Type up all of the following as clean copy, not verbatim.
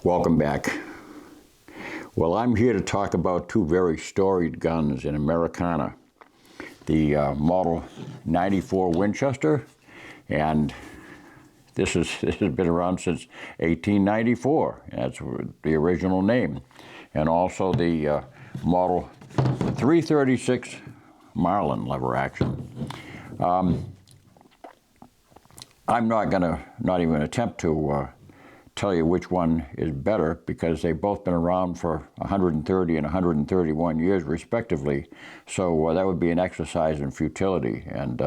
Welcome back. Well, I'm here to talk about two very storied guns in Americana. The Model 94 Winchester, and this has been around since 1894. That's the original name. And also the Model 336 Marlin lever action. I'm not even attempt to tell you which one is better, because they've both been around for 130 and 131 years respectively. So that would be an exercise in futility, and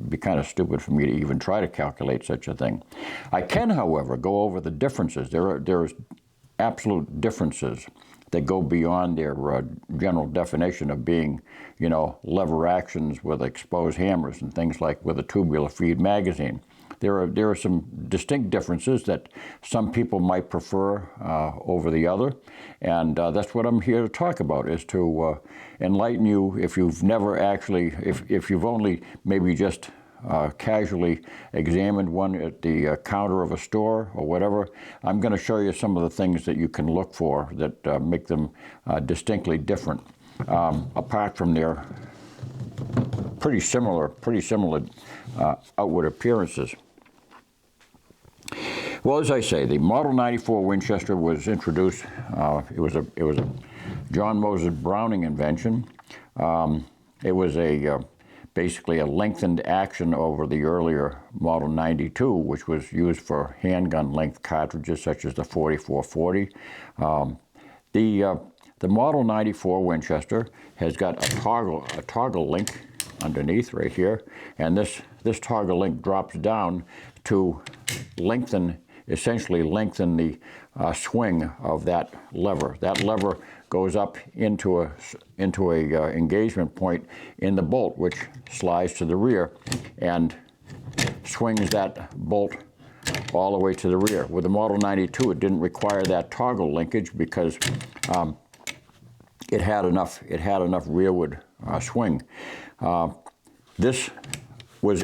be kind of stupid for me to even try to calculate such a thing. I can, however, go over the differences. There are absolute differences that go beyond their general definition of being, lever actions with exposed hammers and things like with a tubular feed magazine. There are some distinct differences that some people might prefer over the other, and that's what I'm here to talk about, is to enlighten you if you've never actually, if you've only maybe just casually examined one at the counter of a store or whatever. I'm going to show you some of the things that you can look for that make them distinctly different, apart from their pretty similar outward appearances. Well, as I say, the Model 94 Winchester was introduced. It was a John Moses Browning invention. It was basically a lengthened action over the earlier Model 92, which was used for handgun length cartridges such as the 4440. The Model 94 Winchester has got a toggle link underneath right here, and this toggle link drops down to essentially lengthen the swing of that lever. That lever goes up into a engagement point in the bolt, which slides to the rear and swings that bolt all the way to the rear. With the Model 92, it didn't require that toggle linkage because it had enough rearward swing. This was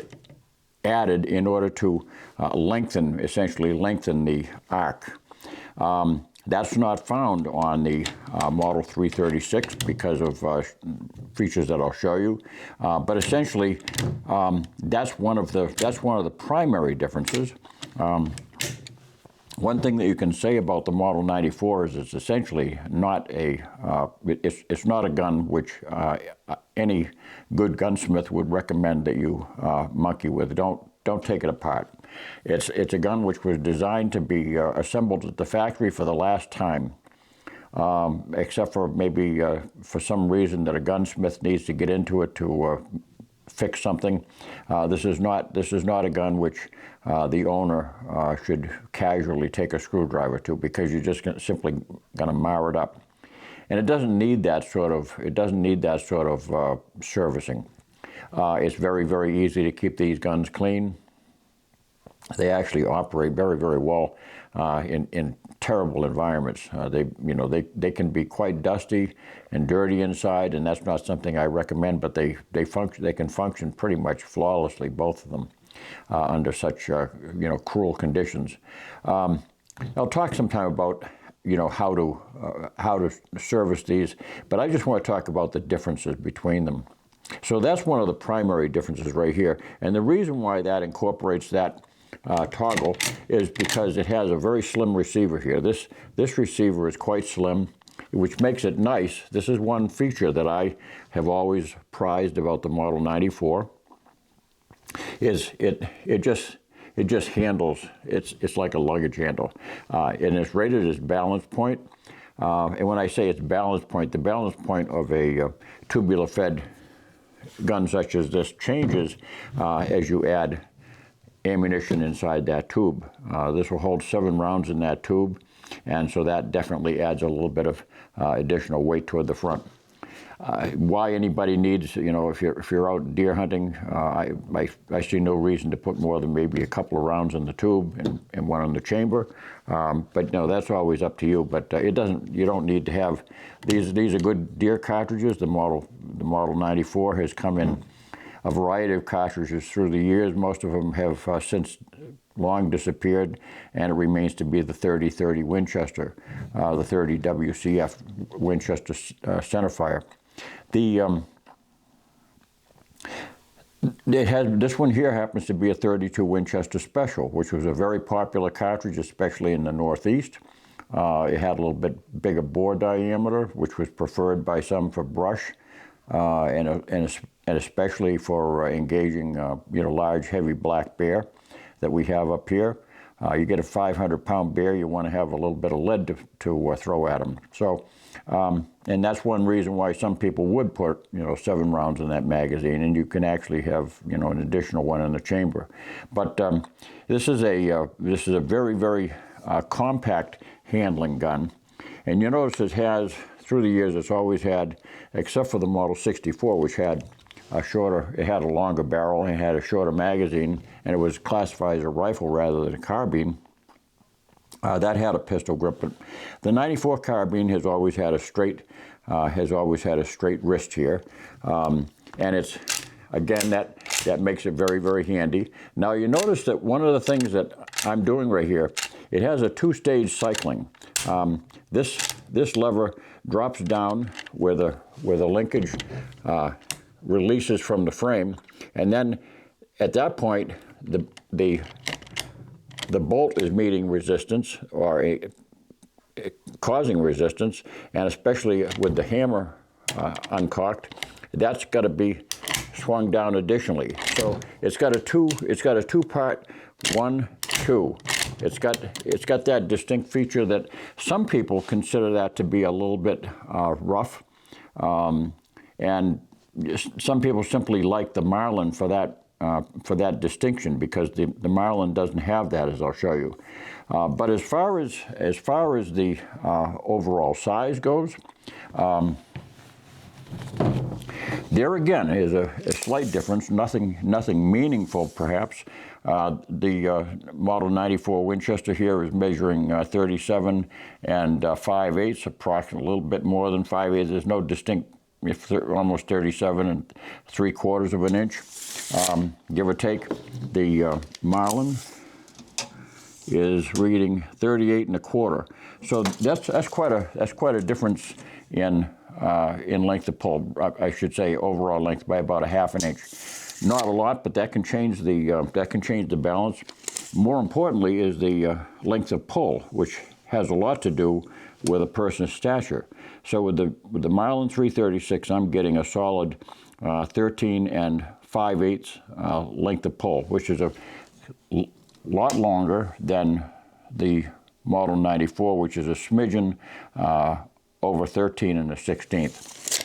added in order to essentially lengthen the arc. That's not found on the Model 336 because of features that I'll show you. But essentially, that's one of the primary differences. One thing that you can say about the Model 94 is it's essentially not it's not a gun which any good gunsmith would recommend that you monkey with. Don't take it apart. It's a gun which was designed to be assembled at the factory for the last time, except for maybe for some reason that a gunsmith needs to get into it to fix something. This is not a gun which the owner should casually take a screwdriver to, because you're just simply going to mar it up, and it doesn't need that sort of servicing. It's very, very easy to keep these guns clean. They actually operate very, very well in terrible environments. They can be quite dusty and dirty inside, and that's not something I recommend. But they can function pretty much flawlessly, both of them, under such cruel conditions. I'll talk sometime about how to service these, but I just want to talk about the differences between them. So that's one of the primary differences right here, and the reason why that incorporates that toggle is because it has a very slim receiver here. This receiver is quite slim, which makes it nice. This is one feature that I have always prized about the Model 94. Is it just handles. It's like a luggage handle, and it's rated as balance point. And when I say it's balance point, the balance point of a tubular fed gun such as this changes as you add ammunition inside that tube. This will hold 7 rounds in that tube, and so that definitely adds a little bit of additional weight toward the front. Why anybody needs, if you're out deer hunting, I see no reason to put more than maybe a couple of rounds in the tube and one in the chamber. But no, that's always up to you. But you don't need to have these. These are good deer cartridges. The Model 94 has come in a variety of cartridges through the years. Most of them have since long disappeared, and it remains to be the 30-30 Winchester, the 30 WCF Winchester centerfire. This one here happens to be a 32 Winchester Special, which was a very popular cartridge, especially in the Northeast. It had a little bit bigger bore diameter, which was preferred by some for brush, and especially for engaging large, heavy black bear that we have up here. You get a 500-pound bear, you want to have a little bit of lead to throw at them. So, and that's one reason why some people would put 7 rounds in that magazine, and you can actually have an additional one in the chamber. But this is a very, very compact handling gun, and you notice it has, through the years, it's always had, except for the Model 64, which had it had a longer barrel and it had a shorter magazine, and it was classified as a rifle rather than a carbine. That had a pistol grip, but the 94 carbine has always had a straight wrist here, and it's, again, that makes it very, very handy. Now you notice that one of the things that I'm doing right here, it has a 2-stage cycling. This lever drops down where the linkage releases from the frame, and then at that point the bolt is meeting resistance or causing resistance, and especially with the hammer uncocked, that's got to be swung down additionally. So it's got a two-part 1-2. It's got that distinct feature that some people consider that to be a little bit rough, and some people simply like the Marlin for that distinction, because the Marlin doesn't have that, as I'll show you. But as far as the overall size goes, there again is a slight difference. Nothing meaningful, perhaps. The Model 94 Winchester here is measuring 37 and 5/8, approximately a little bit more than 5/8. There's no distinct, almost 37 and 3/4 of an inch, give or take. The Marlin is reading 38 1/4. So that's quite a difference in length of pull. I should say overall length by about 1/2 inch. Not a lot, but that can change the balance. More importantly is the length of pull, which has a lot to do with a person's stature. So with the Marlin 336, I'm getting a solid 13 and 5/8 length of pull, which is a lot longer than the Model 94, which is a smidgen over 13 and 1/16.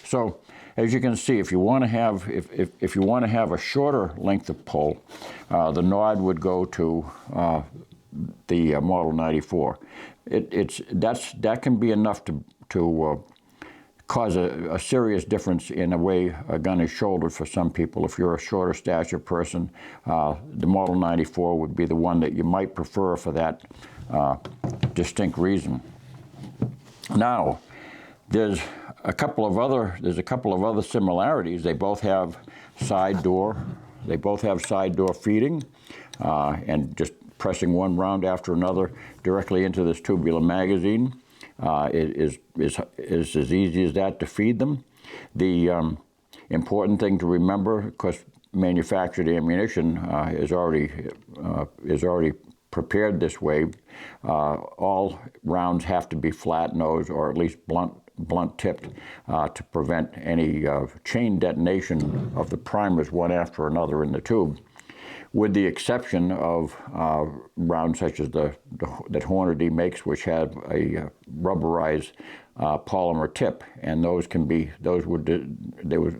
So as you can see, if you want to have a shorter length of pull, the Nod would go to the Model 94. That can be enough to cause a serious difference in the way a gun is shouldered for some people. If you're a shorter stature person, the Model 94 would be the one that you might prefer for that distinct reason. Now, there's a couple of other similarities. They both have side door feeding, and just pressing one round after another directly into this tubular magazine is as easy as that to feed them. The important thing to remember, of course, manufactured ammunition is already prepared this way. All rounds have to be flat nose or at least blunt tipped to prevent any chain detonation of the primers one after another in the tube, with the exception of rounds such as that Hornady makes, which have a rubberized polymer tip, and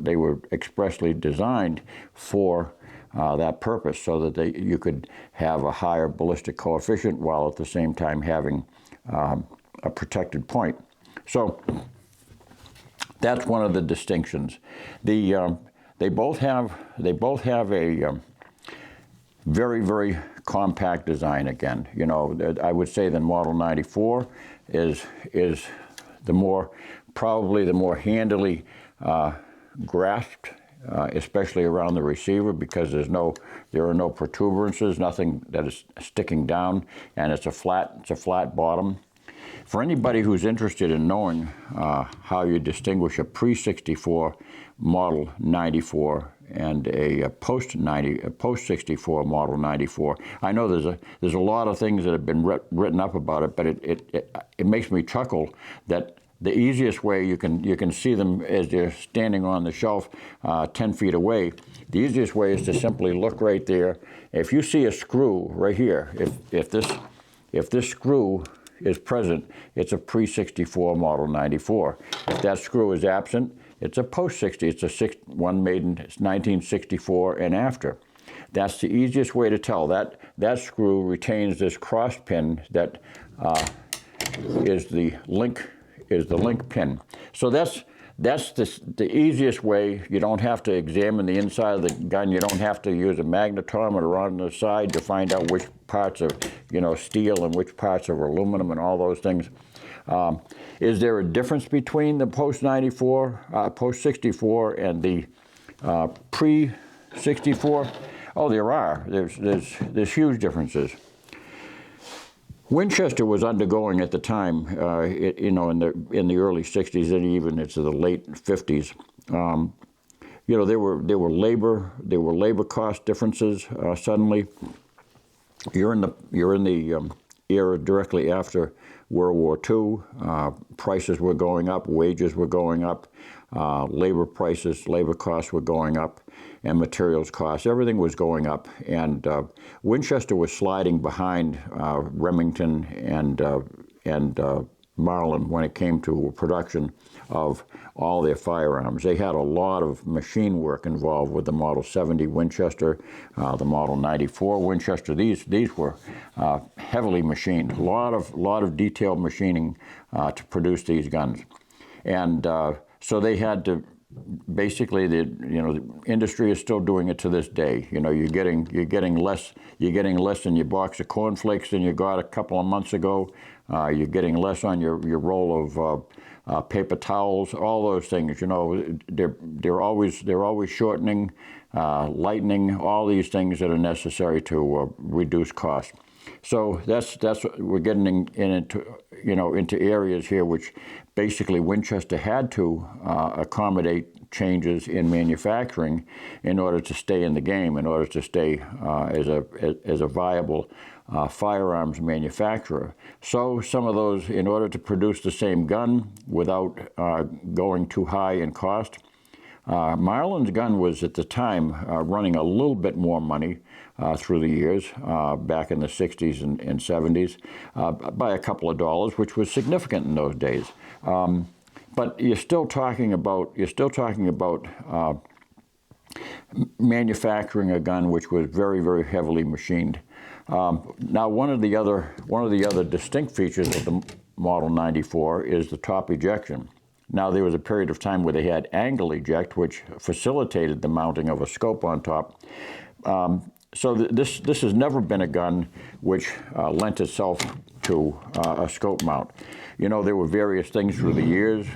they were expressly designed for that purpose, so that you could have a higher ballistic coefficient while at the same time having a protected point. So that's one of the distinctions. They both have a very, very compact design. Again, I would say the Model 94 is probably the more handily grasped especially around the receiver, because there are no protuberances, nothing that is sticking down, and it's a flat bottom. For anybody who's interested in knowing how you distinguish a pre-64 model 94 and a post-64 model 94, I know there's a lot of things that have been written up about it, but it makes me chuckle that the easiest way you can see them as they're standing on the shelf 10 feet away. The easiest way is to simply look right there. If you see a screw right here, if this screw is present, it's a pre-64 model 94. If that screw is absent, it's a post-60. It's one made in 1964 and after. That's the easiest way to tell. That screw retains this cross pin that is the link pin. So that's the easiest way. You don't have to examine the inside of the gun. You don't have to use a magnetometer on the side to find out which parts of steel and which parts of aluminum and all those things. Is there a difference between the post-94, post-64 and the pre-64? Oh, there are. There's huge differences. Winchester was undergoing at the time, in the early '60s and even into the late '50s. There were labor cost differences. Suddenly, you're in the era directly after World War II. Prices were going up, wages were going up, labor costs were going up, and materials costs. Everything was going up, and Winchester was sliding behind Remington and Marlin when it came to production of all their firearms. They had a lot of machine work involved with the Model 70 Winchester, the Model 94 Winchester. These were heavily machined. A lot of detailed machining to produce these guns, and so they had to. Basically, the industry is still doing it to this day. You're getting less in your box of cornflakes than you got a couple of months ago. You're getting less on your roll of paper towels. All those things, they're always shortening, lightening, all these things that are necessary to reduce costs. So that's we're getting into areas here which basically Winchester had to accommodate changes in manufacturing in order to stay in the game, in order to stay as a viable firearms manufacturer. So some of those, in order to produce the same gun without going too high in cost, Marlin's gun was at the time running a little bit more money through the years, back in the 60s and 70s, by a couple of dollars, which was significant in those days. But you're still talking about manufacturing a gun which was very, very heavily machined. Now, one of the other distinct features of the Model 94 is the top ejection. Now, there was a period of time where they had angle eject, which facilitated the mounting of a scope on top. So this has never been a gun which lent itself to a scope mount. There were various things through the years.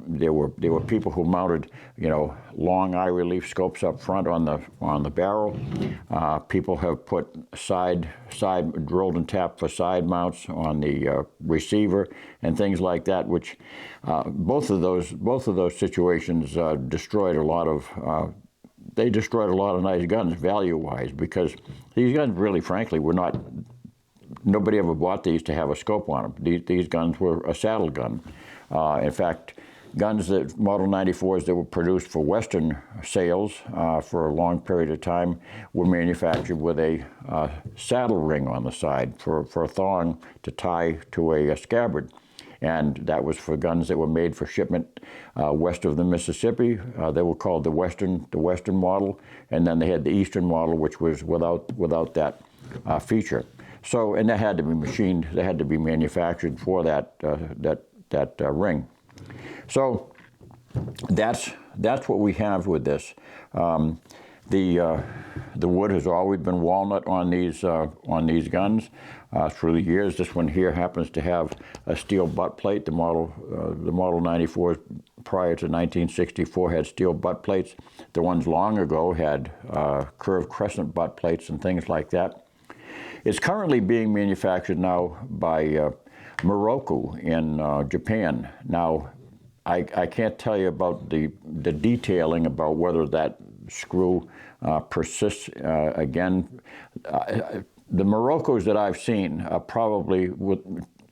There were people who mounted, long eye relief scopes up front on the barrel. People have put side drilled and tapped for side mounts on the receiver and things like that, which both of those situations destroyed a lot of. They destroyed a lot of nice guns value-wise, because these guns really, frankly, were not. Nobody ever bought these to have a scope on them. These guns were a saddle gun. In fact, guns Model 94s that were produced for Western sales for a long period of time were manufactured with a saddle ring on the side for a thong to tie to a scabbard. And that was for guns that were made for shipment west of the Mississippi. They were called the Western model, and then they had the Eastern model, which was without that feature. So, and that had to be machined. They had to be manufactured for that ring. So that's what we have with this. The wood has always been walnut on these guns through the years. This one here happens to have a steel butt plate. The Model 94s prior to 1964 had steel butt plates. The ones long ago had curved crescent butt plates and things like that. It's currently being manufactured now by Morocco in Japan. Now, I can't tell you about the detailing about whether that screw persists again. The Moroccos that I've seen are probably,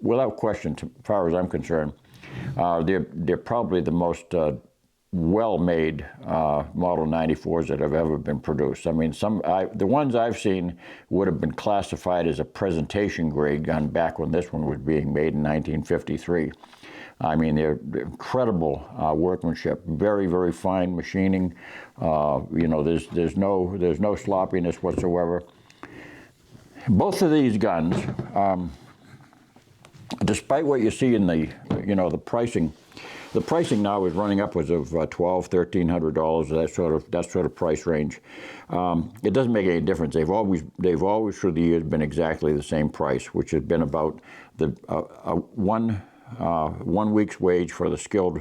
without question, as far as I'm concerned, they're probably the most well-made Model 94s that have ever been produced. I mean, the ones I've seen would have been classified as a presentation grade gun back when this one was being made in 1953. I mean, they're incredible workmanship, very, very fine machining. You know, there's no sloppiness whatsoever. Both of these guns, despite what you see in the pricing now is running upwards of $1,200–1,300. That sort of price range. It doesn't make any difference. They've always through the years been exactly the same price, which has been about the 1 week's wage for the skilled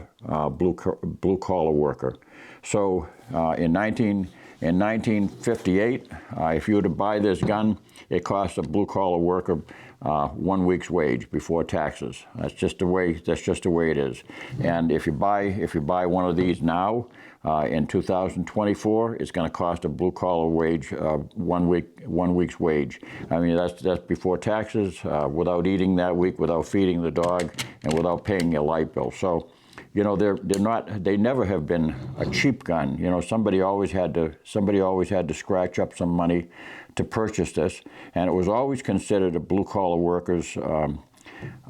blue collar worker. So in 1958, if you were to buy this gun, it cost a blue collar worker 1 week's wage before taxes. That's just the way it is. And if you buy one of these now, in 2024, it's going to cost a blue collar wage 1 week's wage. I mean, that's before taxes, without eating that week, without feeding the dog, and without paying your light bill. So, you know, they never have been a cheap gun. You know, somebody always had to scratch up some money to purchase this, and it was always considered a blue collar worker's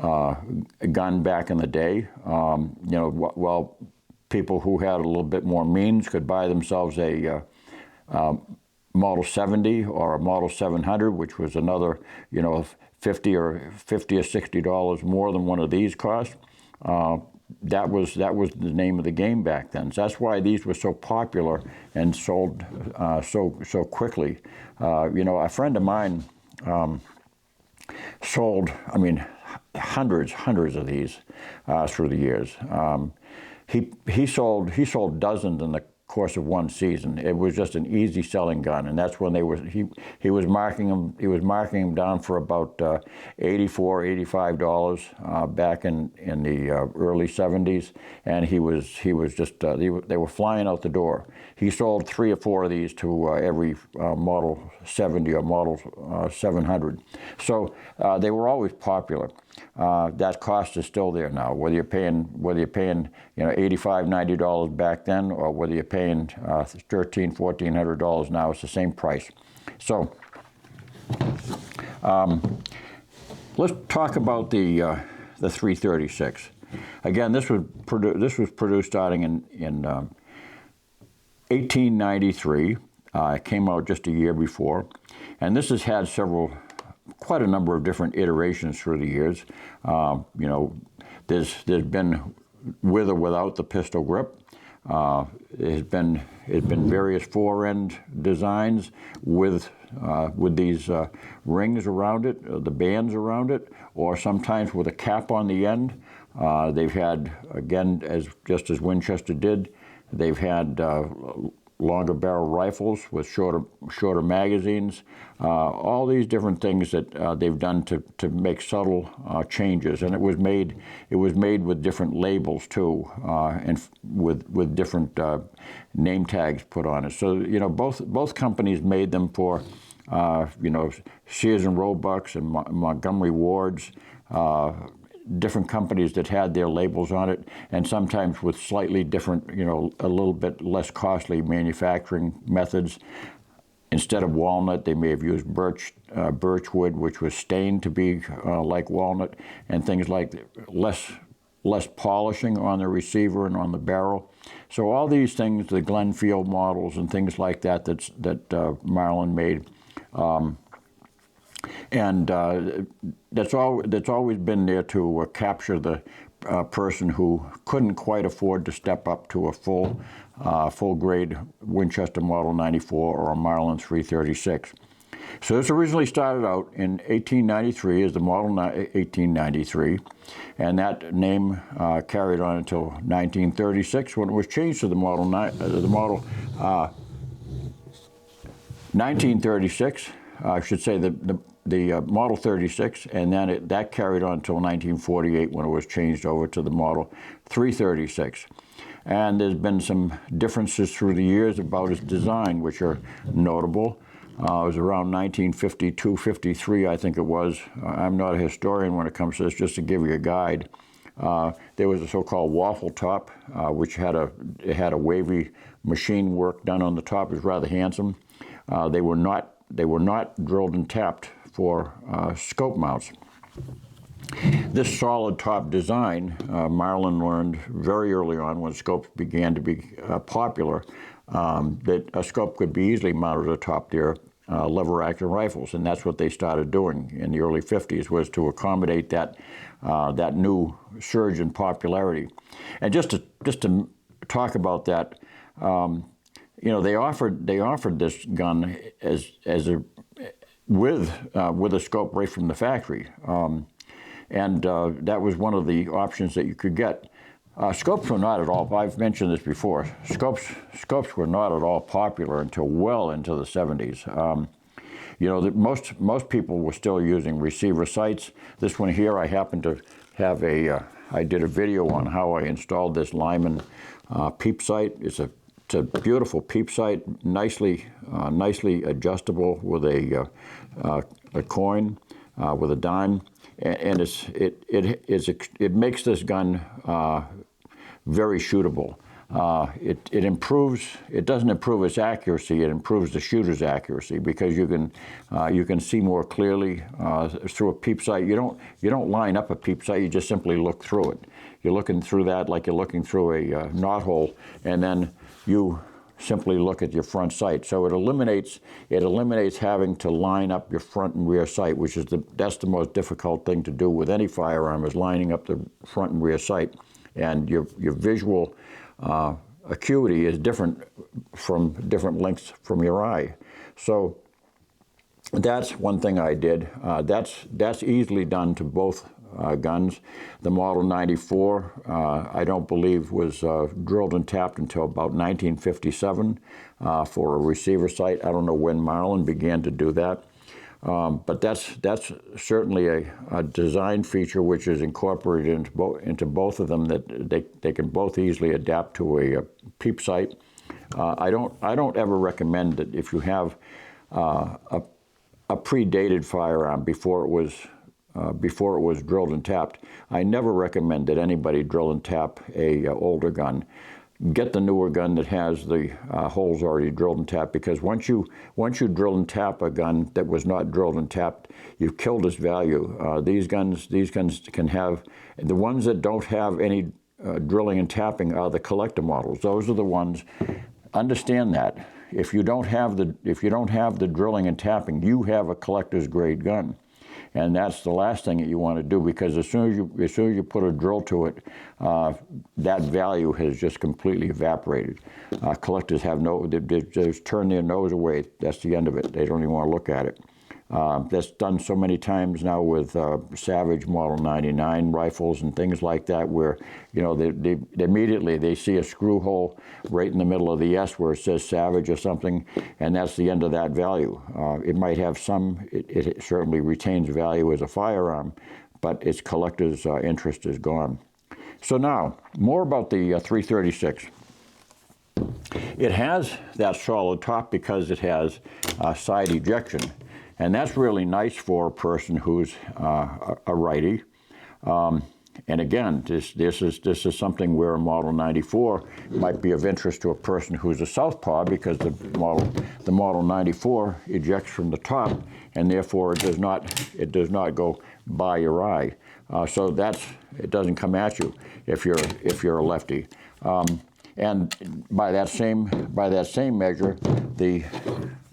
gun back in the day. You know, well, people who had a little bit more means could buy themselves a Model 70 or a Model 700, which was another, you know, $50 or $60 more than one of these cost. That was the name of the game back then. So that's why these were so popular and sold so quickly. You know, a friend of mine sold, I mean, hundreds of these through the years. He sold dozens in the course of one season. It was just an easy selling gun, and that's when he was marking them down for about $84–85 back in the early 70s, and they were flying out the door. He sold 3 or 4 of these to every Model 70 or Model 700. So they were always popular. That cost is still there now. Whether you're paying you know, $85–90 back then, or whether you're paying $1,300–1,400 now, it's the same price. So let's talk about the 336. Again, this was produced starting in 1893. It came out just a year before, and this has had quite a number of different iterations through the years. You know, there's been with or without the pistol grip. There's been various fore-end designs with these rings around it, the bands around it, or sometimes with a cap on the end. They've had, again, just as Winchester did, they've had longer barrel rifles with shorter magazines, all these different things that they've done to make subtle changes. And it was made with different labels too, and with different name tags put on it. So, you know, both companies made them for you know, Sears and Roebucks and Montgomery Ward's, different companies that had their labels on it, and sometimes with slightly different, you know, a little bit less costly manufacturing methods. Instead of walnut, they may have used birchwood, which was stained to be like walnut, and things like less polishing on the receiver and on the barrel. So all these things, the Glenfield models and things like that Marlin made, And that's always been there to capture the person who couldn't quite afford to step up to a full grade Winchester Model 94 or a Marlin 336. So this originally started out in 1893 as the Model 1893, and that name carried on until 1936 when it was changed to the Model 1936. I should say the Model 36, and then that carried on until 1948 when it was changed over to the Model 336. And there's been some differences through the years about its design, which are notable. It was around 1952, 53, I think it was. I'm not a historian when it comes to this, just to give you a guide. There was a so-called waffle top, which had a wavy machine work done on the top. It was rather handsome. They were not drilled and tapped for scope mounts. This solid top design, Marlin learned very early on when scopes began to be popular, that a scope could be easily mounted atop their lever-action rifles, and that's what they started doing in the early 50s, was to accommodate that new surge in popularity. And just to talk about that, they offered this gun with a scope right from the factory, and that was one of the options that you could get. Scopes were not at all, I've mentioned this before, scopes were not at all popular until well into the 70s. Most people were still using receiver sights. This one here, I happen to have I did a video on how I installed this Lyman peep sight. It's a beautiful peep sight, nicely adjustable with a coin, with a dime, and it makes this gun very shootable. It doesn't improve its accuracy, it improves the shooter's accuracy, because you can see more clearly through a peep sight. You don't line up a peep sight, you just simply look through it. You're looking through that like you're looking through a knothole, and then you simply look at your front sight. So it eliminates having to line up your front and rear sight, which is that's the most difficult thing to do with any firearm, is lining up the front and rear sight. And your visual acuity is different from different lengths from your eye. So that's one thing I did. That's easily done to both guns. The Model 94, I don't believe was drilled and tapped until about 1957 for a receiver sight. I don't know when Marlin began to do that. But that's certainly a design feature which is incorporated into both of them, that they can both easily adapt to a peep sight. I don't ever recommend that if you have a predated firearm before it was drilled and tapped. I never recommend that anybody drill and tap a older gun. Get the newer gun that has the holes already drilled and tapped, because once you drill and tap a gun that was not drilled and tapped, you've killed its value. These guns can have, the ones that don't have any drilling and tapping are the collector models. Those are the ones. Understand that if you don't have the drilling and tapping, you have a collector's grade gun. And that's the last thing that you want to do, because as soon as you put a drill to it, that value has just completely evaporated. Collectors they just turn their nose away. That's the end of it. They don't even want to look at it. That's done so many times now with Savage Model 99 rifles and things like that, where they immediately see a screw hole right in the middle of the S where it says Savage or something, and that's the end of that value. It might have it certainly retains value as a firearm, but its collector's interest is gone. So now, more about the 336. It has that solid top because it has side ejection. And that's really nice for a person who's a righty. And again, this is something where a Model 94 might be of interest to a person who's a southpaw, because the Model 94 ejects from the top, and therefore it does not go by your eye. So it doesn't come at you if you're a lefty. And by that same measure, the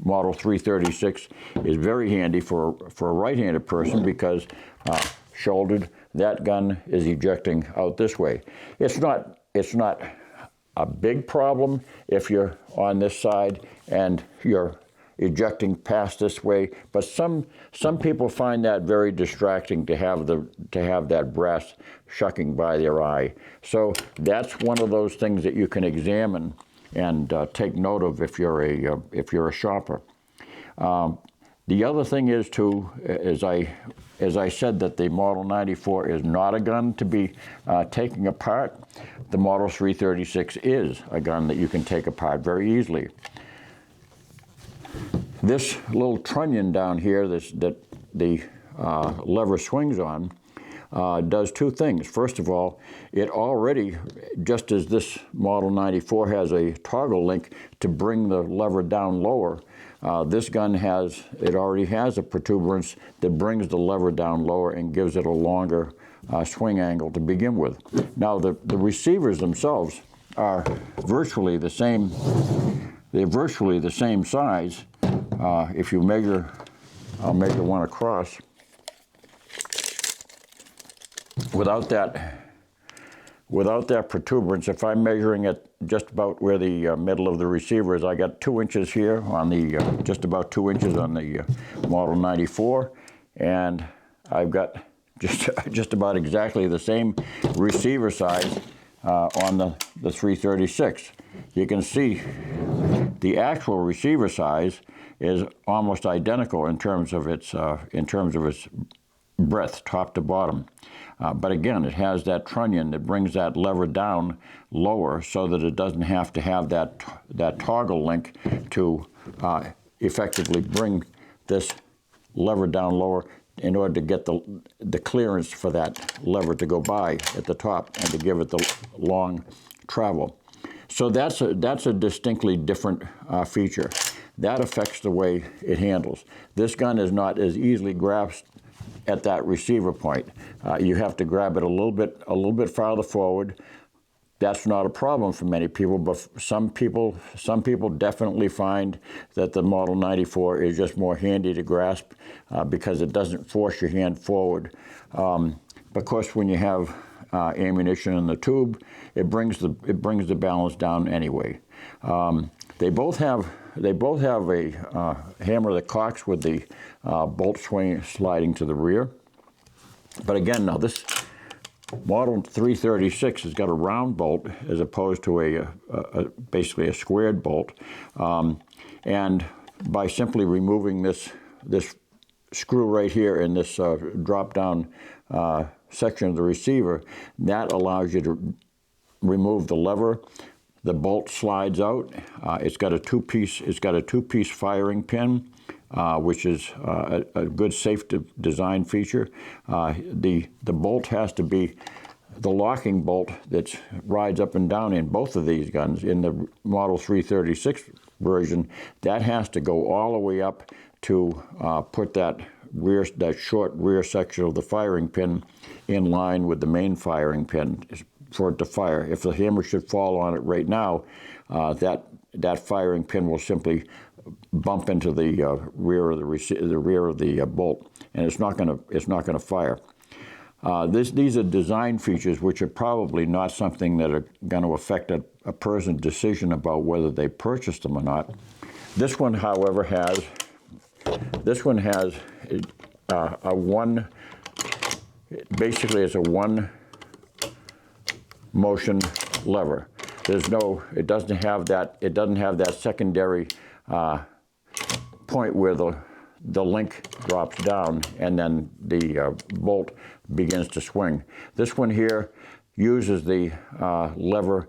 Model 336 is very handy for a right-handed person because shouldered, that gun is ejecting out this way. It's not a big problem if you're on this side and you're ejecting past this way, but some people find that very distracting to have that brass shucking by their eye. So that's one of those things that you can examine and take note of if you're a shopper. The other thing is too, as I said, that the Model 94 is not a gun to be taking apart. The Model 336 is a gun that you can take apart very easily. This little trunnion down here that the lever swings on does two things. First of all, it already, just as this Model 94 has a toggle link to bring the lever down lower, this gun already has a protuberance that brings the lever down lower and gives it a longer swing angle to begin with. Now the receivers themselves are virtually the same. They're virtually the same size. If you measure, I'll measure one across. Without that protuberance, if I'm measuring it just about where the middle of the receiver is, I got 2 inches here on the, just about 2 inches on the Model 94, and I've got just about exactly the same receiver size on the 336. You can see the actual receiver size is almost identical in terms of its breadth, top to bottom. But again, it has that trunnion that brings that lever down lower so that it doesn't have to have that toggle link to effectively bring this lever down lower in order to get the clearance for that lever to go by at the top and to give it the long travel. So that's a distinctly different feature. That affects the way it handles. This gun is not as easily grasped at that receiver point. You have to grab it a little bit farther forward. That's not a problem for many people, but some people definitely find that the Model 94 is just more handy to grasp because it doesn't force your hand forward. Of course, when you have ammunition in the tube, it brings the balance down anyway. They both have a hammer that cocks with the bolt swing sliding to the rear. But again, now this Model 336 has got a round bolt as opposed to basically a squared bolt. And by simply removing this screw right here in this drop-down section of the receiver, that allows you to remove the lever. The bolt slides out. It's got a two-piece firing pin, which is a good safe design feature. The bolt has to be the locking bolt that rides up and down in both of these guns. In the Model 336 version, that has to go all the way up to put that short rear section of the firing pin in line with the main firing pin for it to fire. If the hammer should fall on it right now, that firing pin will simply bump into the rear of the bolt, and it's not going to fire. These are design features which are probably not something that are going to affect a person's decision about whether they purchase them or not. This one, however, has a one. Basically, it's a one motion lever. It doesn't have that secondary point where the link drops down and then the bolt begins to swing. This one here uses the lever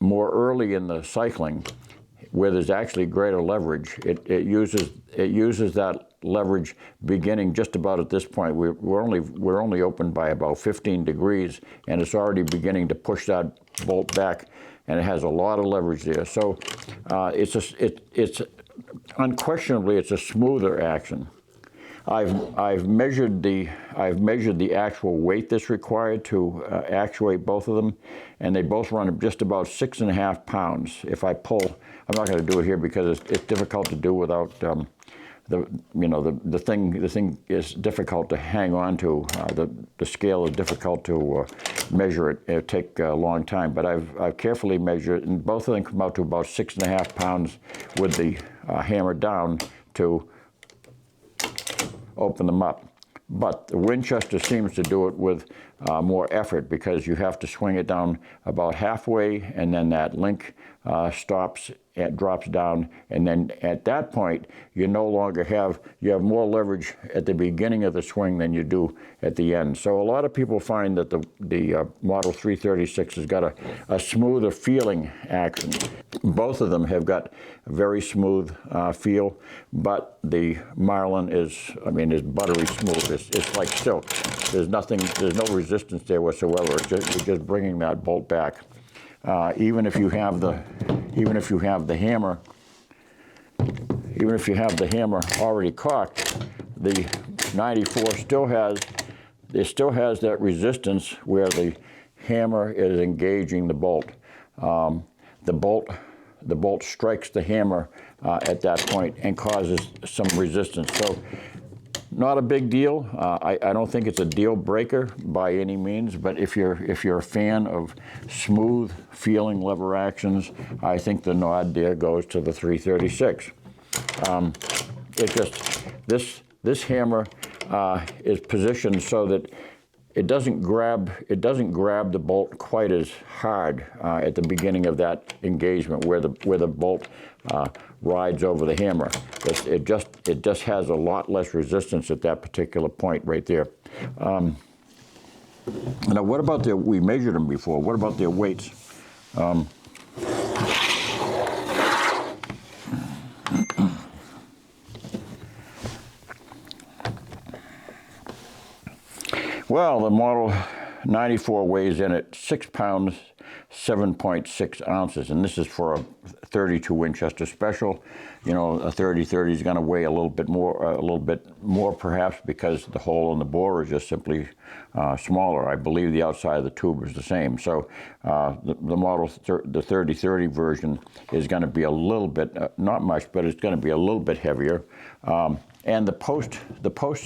more early in the cycling, where there's actually greater leverage. It uses that leverage beginning just about at this point. We're only open by about 15 degrees, and it's already beginning to push that bolt back, and it has a lot of leverage there. So it's unquestionably it's a smoother action. I've measured the actual weight that's required to actuate both of them, and they both run just about 6.5 pounds. If I pull, I'm not going to do it here because it's difficult to do without the thing is difficult to hang on to. The scale is difficult to measure it. It'll take a long time, but I've carefully measured, and both of them come out to about 6.5 pounds with the hammer down to open them up. But the Winchester seems to do it with more effort, because you have to swing it down about halfway, and then that link stops, it drops down, and then at that point you no longer have, you have more leverage at the beginning of the swing than you do at the end. So a lot of people find that the Model 336 has got a smoother feeling action. Both of them have got a very smooth feel, but the Marlin is buttery smooth. It's like silk. There's no resistance there whatsoever. You're just bringing that bolt back. Even if you have the hammer already cocked, the 94 still has that resistance where the hammer is engaging the bolt. The bolt strikes the hammer at that point and causes some resistance. So, not a big deal. I don't think it's a deal breaker by any means, but if you're a fan of smooth feeling lever actions, I think the nod there goes to the 336. This hammer is positioned so that it doesn't grab the bolt quite as hard at the beginning of that engagement where the bolt rides over the hammer. It just has a lot less resistance at that particular point right there. Now, what about we measured them before. What about their weights? Well, the Model 94 weighs in at 6 pounds, 7.6 ounces, and this is for a 32 Winchester Special. You know, a 30-30 is going to weigh a little bit more perhaps, because the hole in the bore is just simply smaller. I believe the outside of the tube is the same. So the 30-30 version is going to be a little bit, not much, but it's going to be a little bit heavier. And the post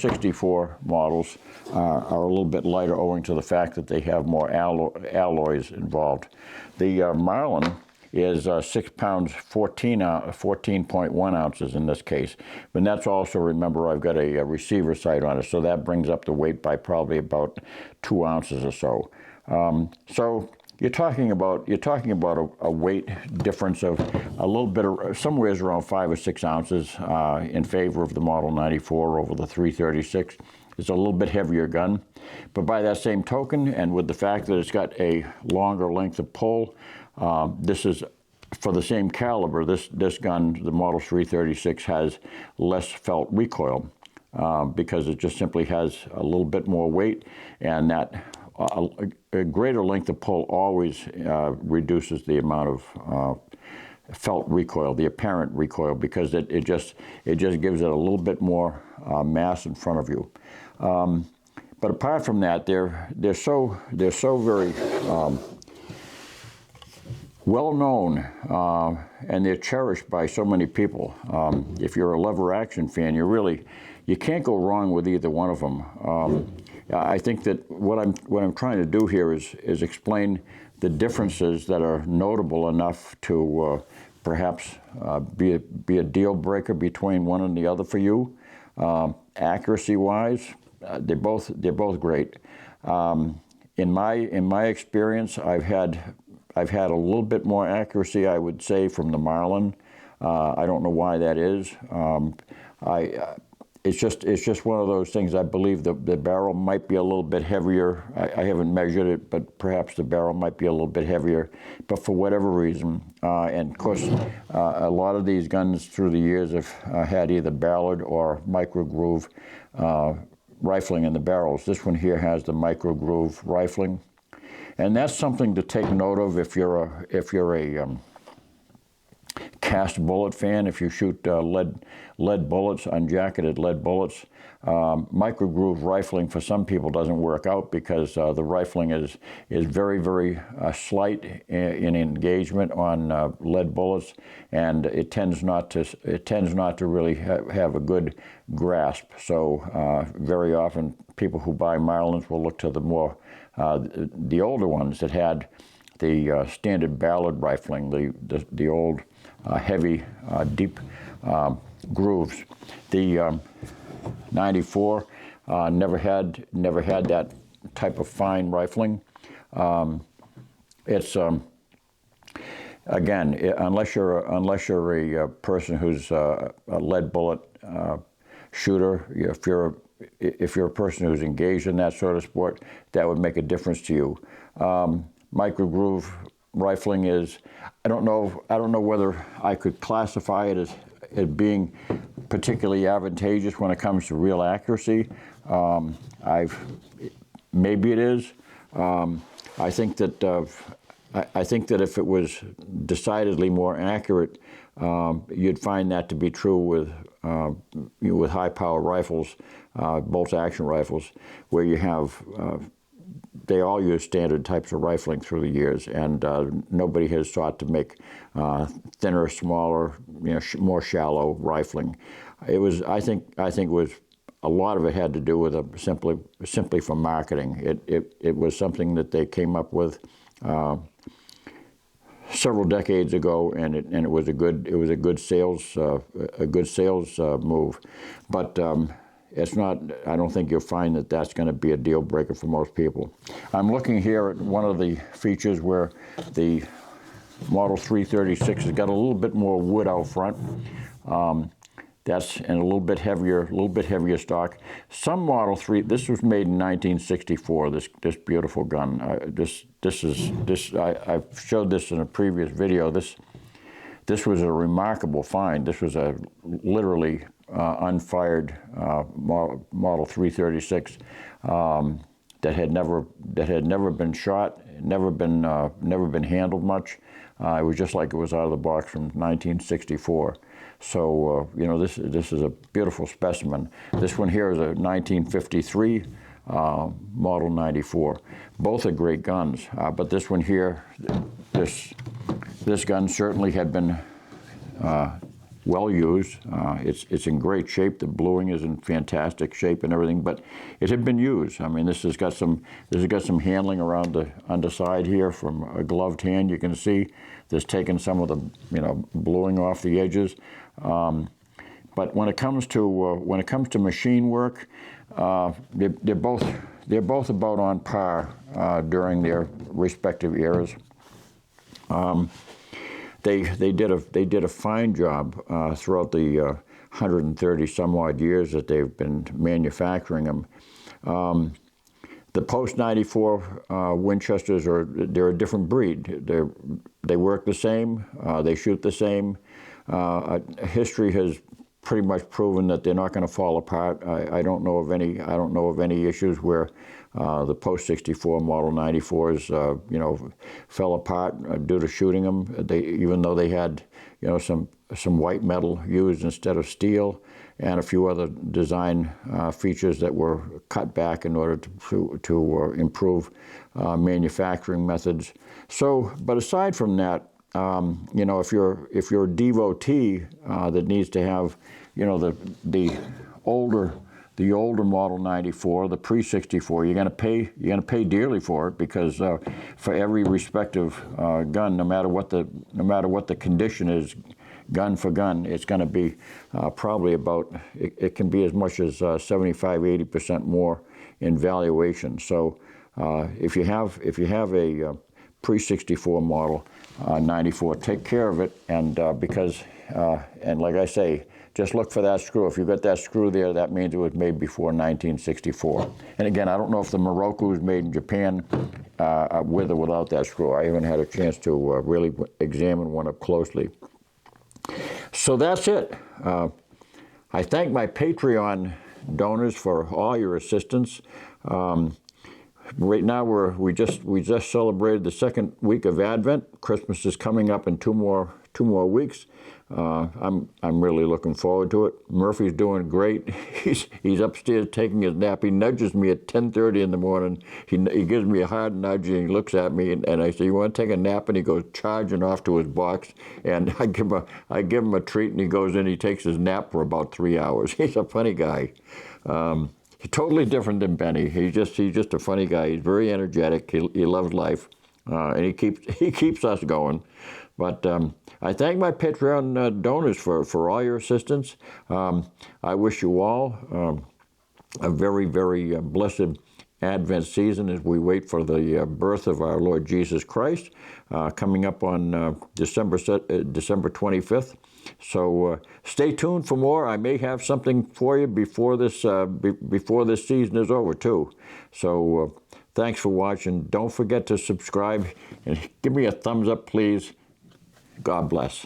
64 models are a little bit lighter, owing to the fact that they have more alloys involved. The Marlin is 6 pounds, 14.1 ounces in this case. But that's also, remember, I've got a receiver sight on it, so that brings up the weight by probably about 2 ounces or so. So you're talking about a weight difference of a little bit of somewhere around 5 or 6 ounces in favor of the Model 94 over the 336. It's a little bit heavier gun, but by that same token, and with the fact that it's got a longer length of pull, this is for the same caliber. This gun, the Model 336, has less felt recoil because it just simply has a little bit more weight, and that a greater length of pull always reduces the amount of felt recoil, the apparent recoil, because it just gives it a little bit more mass in front of you. But apart from that, they're so very well known, and they're cherished by so many people. If you're a lever action fan, you can't go wrong with either one of them. I think that what I'm trying to do here is explain the differences that are notable enough to perhaps be a deal breaker between one and the other for you. Accuracy-wise, they're both great. In my experience, I've had a little bit more accuracy, I would say, from the Marlin. I don't know why that is. It's just one of those things. I believe the barrel might be a little bit heavier. I haven't measured it, but perhaps the barrel might be a little bit heavier. But for whatever reason, and of course, a lot of these guns through the years have had either Ballard or micro groove rifling in the barrels. This one here has the micro groove rifling, and that's something to take note of if you're a cast bullet fan. If you shoot lead bullets, unjacketed lead bullets, Micro groove rifling for some people doesn't work out because the rifling is very, very slight in engagement on lead bullets, and it tends not to really have a good grasp. So very often people who buy Marlins will look to the older ones that had the standard Ballard rifling, the old heavy, deep grooves. The 94 never had that type of fine rifling. It's again, unless you're a person who's a lead bullet shooter, if you're a person who's engaged in that sort of sport, that would make a difference to you. Micro groove rifling is, I don't know whether I could classify it as being particularly advantageous when it comes to real accuracy. Maybe it is. I think that if it was decidedly more accurate, you'd find that to be true with high power rifles, bolt action rifles, where you have they all use standard types of rifling through the years, and nobody has sought to make thinner, smaller, more shallow rifling. It was, I think, it was a lot of it had to do with simply for marketing. It was something that they came up with several decades ago, and it was a good sales move, but. It's not, I don't think you'll find that that's going to be a deal breaker for most people. I'm looking here at one of the features where the Model 336 has got a little bit more wood out front. That's and a little bit heavier stock. Some Model 3, this was made in 1964. This beautiful gun. I've showed this in a previous video. This was a remarkable find. This was a literally unfired Model 336 that had never been shot, never been handled much. It was just like it was out of the box from 1964. So this is a beautiful specimen. This one here is a 1953 Model 94. Both are great guns, but this one here, this gun certainly had been well used. It's in great shape. The bluing is in fantastic shape and everything, but it had been used. I mean, this has got some handling around the underside here from a gloved hand. You can see there's taken some of the bluing off the edges. But when it comes to machine work, they're both about on par during their respective eras. They did a fine job throughout the 130 some odd years that they've been manufacturing them. The post 94 Winchesters they're a different breed. They work the same. They shoot the same. History has pretty much proven that they're not going to fall apart. I don't know of any issues where the post 64 Model 94s fell apart due to shooting them. Even though they had some white metal used instead of steel, and a few other design features that were cut back in order to improve manufacturing methods. So, but aside from that, if you're a devotee that needs to have, the older Model 94, the pre-64, you're gonna pay dearly for it, because for every respective gun, no matter what the condition is, gun for gun, it's going to be probably about, it can be as much as 75–80% more in valuation. So if you have a pre-64 model 94, take care of it, and because and like I say, just look for that screw. If you got that screw there, that means it was made before 1964. And again, I don't know if the Moroku is made in Japan with or without that screw. I haven't had a chance to really examine one up closely. So that's it. I thank my Patreon donors for all your assistance. Right now we just celebrated the second week of Advent. Christmas is coming up in two more more weeks. I'm really looking forward to it. Murphy's doing great. He's upstairs taking his nap. He nudges me at 10:30 in the morning. He gives me a hard nudge and he looks at me and I say, "You want to take a nap?" And he goes charging off to his box. And I give him a treat and he goes in. He takes his nap for about 3 hours. He's a funny guy. He's totally different than Benny. He's just a funny guy. He's very energetic. He loves life, and he keeps us going. But I thank my Patreon donors for all your assistance. I wish you all a very, very blessed Advent season as we wait for the birth of our Lord Jesus Christ, coming up on December 25th. So stay tuned for more. I may have something for you before this season is over too. So thanks for watching. Don't forget to subscribe and give me a thumbs up, please. God bless.